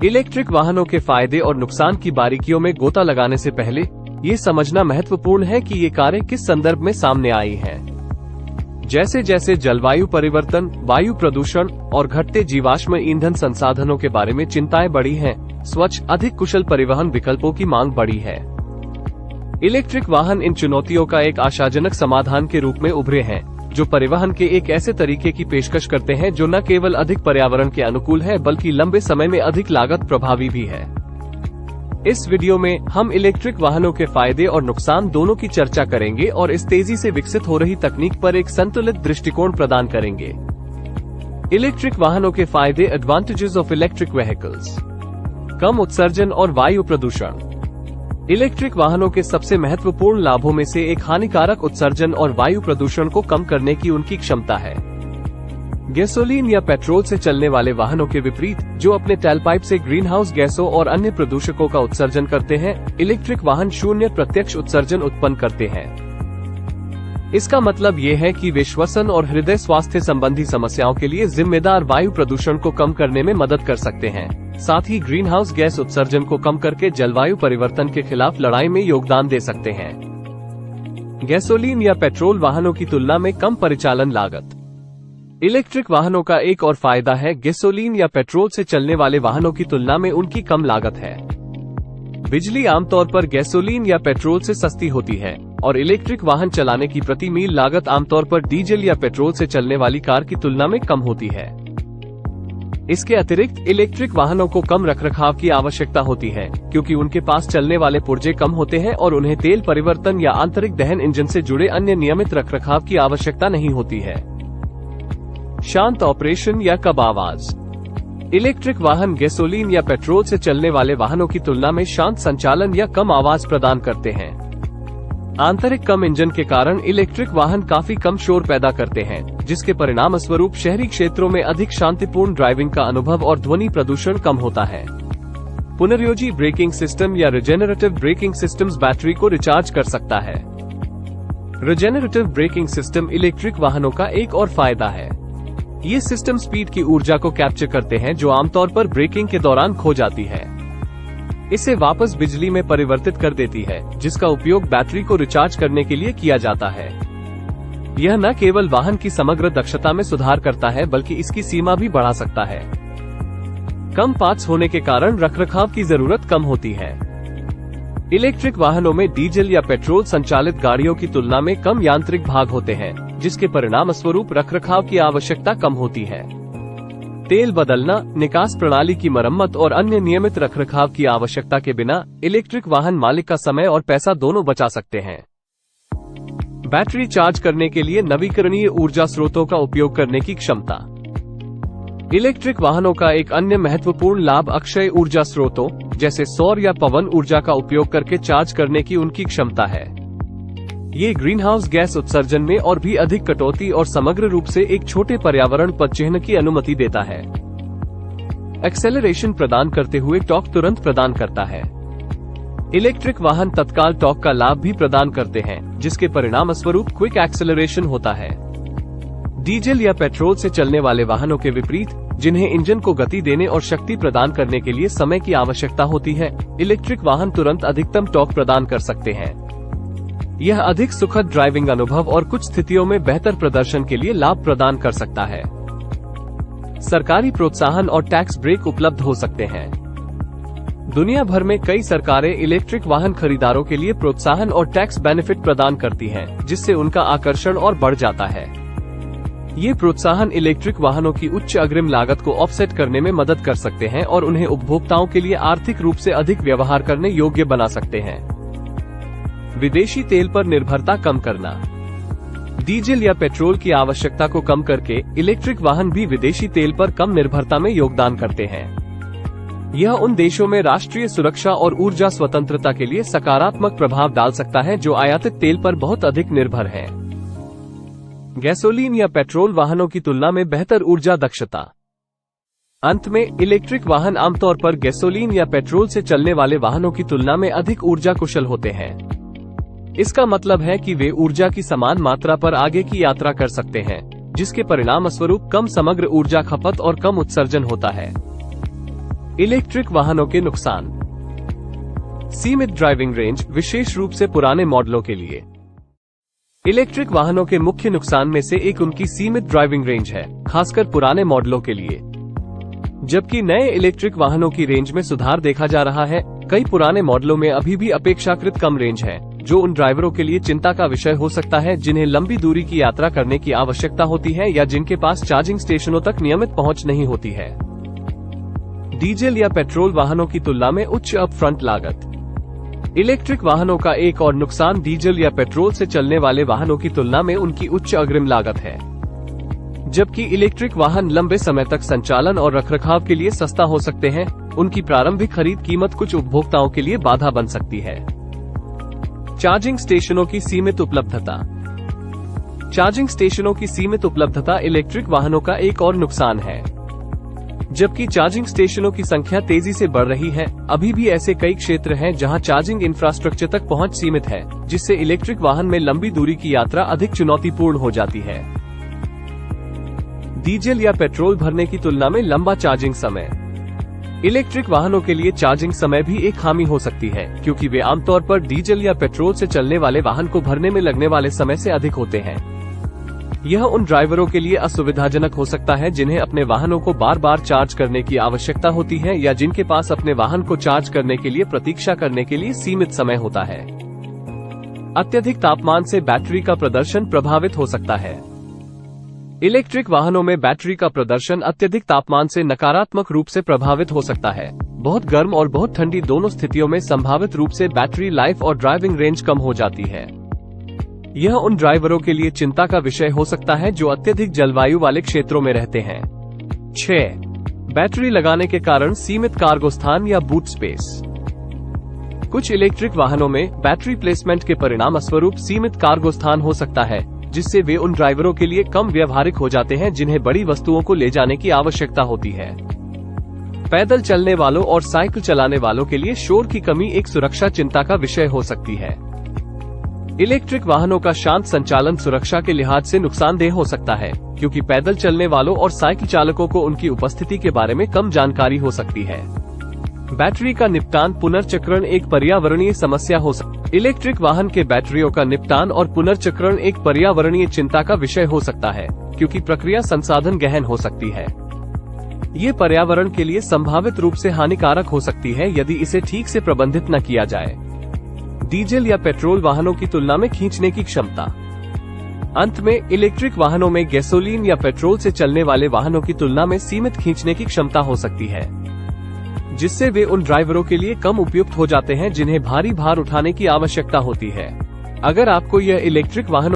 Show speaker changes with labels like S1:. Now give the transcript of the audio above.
S1: Electric वाहनों के फायदे और नुकसान की बारीकियों में गोता लगाने से पहले ये समझना महत्वपूर्ण है कि ये कारें किस संदर्भ में सामने आई हैं। जैसे जैसे जलवायु परिवर्तन, वायु प्रदूषण और घटते जीवाश्म ईंधन संसाधनों के बारे में चिंताएं बढ़ी हैं, स्वच्छ, अधिक कुशल परिवहन विकल्पों की मांग बढ़ी है। इलेक्ट्रिक वाहन इन चुनौतियों का एक आशाजनक समाधान के रूप में उभरे हैं, जो परिवहन के एक ऐसे तरीके की पेशकश करते हैं जो न केवल अधिक पर्यावरण के अनुकूल है बल्कि लंबे समय में अधिक लागत प्रभावी भी है। इस वीडियो में हम इलेक्ट्रिक वाहनों के फायदे और नुकसान दोनों की चर्चा करेंगे और इस तेजी से विकसित हो रही तकनीक पर एक संतुलित दृष्टिकोण प्रदान करेंगे। इलेक्ट्रिक वाहनों के फायदे, एडवांटेजेस ऑफ इलेक्ट्रिक व्हीकल्स। कम उत्सर्जन और वायु प्रदूषण। इलेक्ट्रिक वाहनों के सबसे महत्वपूर्ण लाभों में से एक हानिकारक उत्सर्जन और वायु प्रदूषण को कम करने की उनकी क्षमता है। गैसोलीन या पेट्रोल से चलने वाले वाहनों के विपरीत, जो अपने टेलपाइप से ग्रीनहाउस गैसों और अन्य प्रदूषकों का उत्सर्जन करते हैं, इलेक्ट्रिक वाहन शून्य प्रत्यक्ष उत्सर्जन उत्पन्न करते हैं। इसका मतलब ये है कि वे श्वसन और हृदय स्वास्थ्य संबंधी समस्याओं के लिए जिम्मेदार वायु प्रदूषण को कम करने में मदद कर सकते हैं। साथ ही ग्रीनहाउस गैस उत्सर्जन को कम करके जलवायु परिवर्तन के खिलाफ लड़ाई में योगदान दे सकते हैं। गैसोलीन या पेट्रोल वाहनों की तुलना में कम परिचालन लागत। इलेक्ट्रिक वाहनों का एक और फायदा है गैसोलीन या पेट्रोल से चलने वाले वाहनों की तुलना में उनकी कम लागत है। बिजली आमतौर पर गैसोलीन या पेट्रोल से सस्ती होती है और इलेक्ट्रिक वाहन चलाने की प्रति मील लागत आमतौर पर डीजल या पेट्रोल से चलने वाली कार की तुलना में कम होती है। इसके अतिरिक्त इलेक्ट्रिक वाहनों को कम रखरखाव की आवश्यकता होती है, क्योंकि उनके पास चलने वाले पुर्जे कम होते हैं और उन्हें तेल परिवर्तन या आंतरिक दहन इंजन से जुड़े अन्य नियमित रखरखाव की आवश्यकता नहीं होती है। शांत ऑपरेशन या कम आवाज। इलेक्ट्रिक वाहन गैसोलीन या पेट्रोल से चलने वाले वाहनों की तुलना में शांत संचालन या कम आवाज प्रदान करते हैं। आंतरिक कम इंजन के कारण इलेक्ट्रिक वाहन काफी कम शोर पैदा करते हैं, जिसके परिणाम स्वरूप शहरी क्षेत्रों में अधिक शांतिपूर्ण ड्राइविंग का अनुभव और ध्वनि प्रदूषण कम होता है। पुनर्योजी ब्रेकिंग सिस्टम या रिजेनरेटिव ब्रेकिंग सिस्टम्स बैटरी को रिचार्ज कर सकता है। रिजेनरेटिव ब्रेकिंग सिस्टम इलेक्ट्रिक वाहनों का एक और फायदा है। ये सिस्टम स्पीड की ऊर्जा को कैप्चर करते हैं जो आमतौर पर ब्रेकिंग के दौरान खो जाती है। इसे वापस बिजली में परिवर्तित कर देती है, जिसका उपयोग बैटरी को रिचार्ज करने के लिए किया जाता है। यह न केवल वाहन की समग्र दक्षता में सुधार करता है बल्कि इसकी सीमा भी बढ़ा सकता है। कम पार्ट्स होने के कारण रखरखाव की जरूरत कम होती है। इलेक्ट्रिक वाहनों में डीजल या पेट्रोल संचालित गाड़ियों की तुलना में कम यांत्रिक भाग होते हैं, जिसके परिणाम स्वरूप रखरखाव की आवश्यकता कम होती है। तेल बदलना, निकास प्रणाली की मरम्मत और अन्य नियमित रखरखाव की आवश्यकता के बिना इलेक्ट्रिक वाहन मालिक का समय और पैसा दोनों बचा सकते हैं। बैटरी चार्ज करने के लिए नवीकरणीय ऊर्जा स्रोतों का उपयोग करने की क्षमता। इलेक्ट्रिक वाहनों का एक अन्य महत्वपूर्ण लाभ अक्षय ऊर्जा स्रोतों जैसे सौर या पवन ऊर्जा का उपयोग करके चार्ज करने की उनकी क्षमता है। ये ग्रीनहाउस गैस उत्सर्जन में और भी अधिक कटौती और समग्र रूप से एक छोटे पर्यावरण पदचिह्न की अनुमति देता है। एक्सेलरेशन प्रदान करते हुए टॉर्क तुरंत प्रदान करता है। इलेक्ट्रिक वाहन तत्काल टॉर्क का लाभ भी प्रदान करते हैं, जिसके परिणाम स्वरूप क्विक एक्सेलरेशन होता है। डीजल या पेट्रोल से चलने वाले वाहनों के विपरीत, जिन्हें इंजन को गति देने और शक्ति प्रदान करने के लिए समय की आवश्यकता होती है, इलेक्ट्रिक वाहन तुरंत अधिकतम टॉर्क प्रदान कर सकते हैं। यह अधिक सुखद ड्राइविंग अनुभव और कुछ स्थितियों में बेहतर प्रदर्शन के लिए लाभ प्रदान कर सकता है। सरकारी प्रोत्साहन और टैक्स ब्रेक उपलब्ध हो सकते हैं। दुनिया भर में कई सरकारें इलेक्ट्रिक वाहन खरीदारों के लिए प्रोत्साहन और टैक्स बेनिफिट प्रदान करती हैं, जिससे उनका आकर्षण और बढ़ जाता है। ये प्रोत्साहन इलेक्ट्रिक वाहनों की उच्च अग्रिम लागत को ऑफसेट करने में मदद कर सकते हैं और उन्हें उपभोक्ताओं के लिए आर्थिक रूप से अधिक व्यवहार करने योग्य बना सकते हैं। विदेशी तेल पर निर्भरता कम करना। डीजल या पेट्रोल की आवश्यकता को कम करके इलेक्ट्रिक वाहन भी विदेशी तेल पर कम निर्भरता में योगदान करते हैं। यह उन देशों में राष्ट्रीय सुरक्षा और ऊर्जा स्वतंत्रता के लिए सकारात्मक प्रभाव डाल सकता है जो आयातित तेल पर बहुत अधिक निर्भर हैं। गैसोलीन या पेट्रोल वाहनों की तुलना में बेहतर ऊर्जा दक्षता। अंत में, इलेक्ट्रिक वाहन आमतौर पर गैसोलीन या पेट्रोल से चलने वाले वाहनों की तुलना में अधिक ऊर्जा कुशल होते हैं। इसका मतलब है कि वे ऊर्जा की समान मात्रा पर आगे की यात्रा कर सकते हैं, जिसके परिणाम स्वरूप कम समग्र ऊर्जा खपत और कम उत्सर्जन होता है। इलेक्ट्रिक वाहनों के नुकसान। सीमित ड्राइविंग रेंज, विशेष रूप से पुराने मॉडलों के लिए। इलेक्ट्रिक वाहनों के मुख्य नुकसान में से एक उनकी सीमित ड्राइविंग रेंज है, खासकर पुराने मॉडलों के लिए। जबकि नए इलेक्ट्रिक वाहनों की रेंज में सुधार देखा जा रहा है, कई पुराने मॉडलों में अभी भी अपेक्षाकृत कम रेंज है, जो उन ड्राइवरों के लिए चिंता का विषय हो सकता है जिन्हें लंबी दूरी की यात्रा करने की आवश्यकता होती है या जिनके पास चार्जिंग स्टेशनों तक नियमित पहुंच नहीं होती है। डीजल या पेट्रोल वाहनों की तुलना में उच्च अपफ्रंट लागत। इलेक्ट्रिक वाहनों का एक और नुकसान डीजल या पेट्रोल से चलने वाले वाहनों की तुलना में उनकी उच्च अग्रिम लागत है। जबकि इलेक्ट्रिक वाहन लंबे समय तक संचालन और रखरखाव के लिए सस्ता हो सकते हैं, उनकी प्रारंभिक खरीद कीमत कुछ उपभोक्ताओं के लिए बाधा बन सकती है। चार्जिंग स्टेशनों की सीमित उपलब्धता। चार्जिंग स्टेशनों की सीमित उपलब्धता इलेक्ट्रिक वाहनों का एक और नुकसान है। जबकि चार्जिंग स्टेशनों की संख्या तेजी से बढ़ रही है, अभी भी ऐसे कई क्षेत्र हैं जहां चार्जिंग इंफ्रास्ट्रक्चर तक पहुंच सीमित है, जिससे इलेक्ट्रिक वाहन में लंबी दूरी की यात्रा अधिक चुनौतीपूर्ण हो जाती है। डीजल या पेट्रोल भरने की तुलना में लंबा चार्जिंग समय। इलेक्ट्रिक वाहनों के लिए चार्जिंग समय भी एक खामी हो सकती है, क्योंकि वे आमतौर पर डीजल या पेट्रोल से चलने वाले वाहन को भरने में लगने वाले समय से अधिक होते हैं। यह उन ड्राइवरों के लिए असुविधाजनक हो सकता है जिन्हें अपने वाहनों को बार बार चार्ज करने की आवश्यकता होती है या जिनके पास अपने वाहन को चार्ज करने के लिए प्रतीक्षा करने के लिए सीमित समय होता है। अत्यधिक तापमान से बैटरी का प्रदर्शन प्रभावित हो सकता है। इलेक्ट्रिक वाहनों में बैटरी का प्रदर्शन अत्यधिक तापमान से नकारात्मक रूप से प्रभावित हो सकता है। बहुत गर्म और बहुत ठंडी दोनों स्थितियों में संभावित रूप से बैटरी लाइफ और ड्राइविंग रेंज कम हो जाती है। यह उन ड्राइवरों के लिए चिंता का विषय हो सकता है जो अत्यधिक जलवायु वाले क्षेत्रों में रहते हैं। 6. बैटरी लगाने के कारण सीमित कार्गो स्थान या बूट स्पेस। कुछ इलेक्ट्रिक वाहनों में बैटरी प्लेसमेंट के परिणाम स्वरूप सीमित कार्गो स्थान हो सकता है, जिससे वे उन ड्राइवरों के लिए कम व्यावहारिक हो जाते हैं जिन्हें बड़ी वस्तुओं को ले जाने की आवश्यकता होती है। पैदल चलने वालों और साइकिल चलाने वालों के लिए शोर की कमी एक सुरक्षा चिंता का विषय हो सकती है। इलेक्ट्रिक वाहनों का शांत संचालन सुरक्षा के लिहाज से नुकसानदेह हो सकता है, क्योंकि पैदल चलने वालों और साइकिल चालकों को उनकी उपस्थिति के बारे में कम जानकारी हो सकती है। बैटरी का निपटान पुनर्चक्रण एक पर्यावरणीय समस्या हो सकती है। इलेक्ट्रिक वाहन के बैटरियों का निपटान और पुनर्चक्रण एक पर्यावरणीय चिंता का विषय हो सकता है, क्योंकि प्रक्रिया संसाधन गहन हो सकती है। ये पर्यावरण के लिए संभावित रूप से हानिकारक हो सकती है यदि इसे ठीक से प्रबंधित न किया जाए। डीजल या पेट्रोल वाहनों की तुलना में खींचने की क्षमता। अंत में, इलेक्ट्रिक वाहनों में गैसोलीन या पेट्रोल से चलने वाले वाहनों की तुलना में सीमित खींचने की क्षमता हो सकती है, जिससे वे उन ड्राइवरों के लिए कम उपयुक्त हो जाते हैं जिन्हें भारी भार उठाने की आवश्यकता होती है। अगर आपको यह इलेक्ट्रिक वाहनों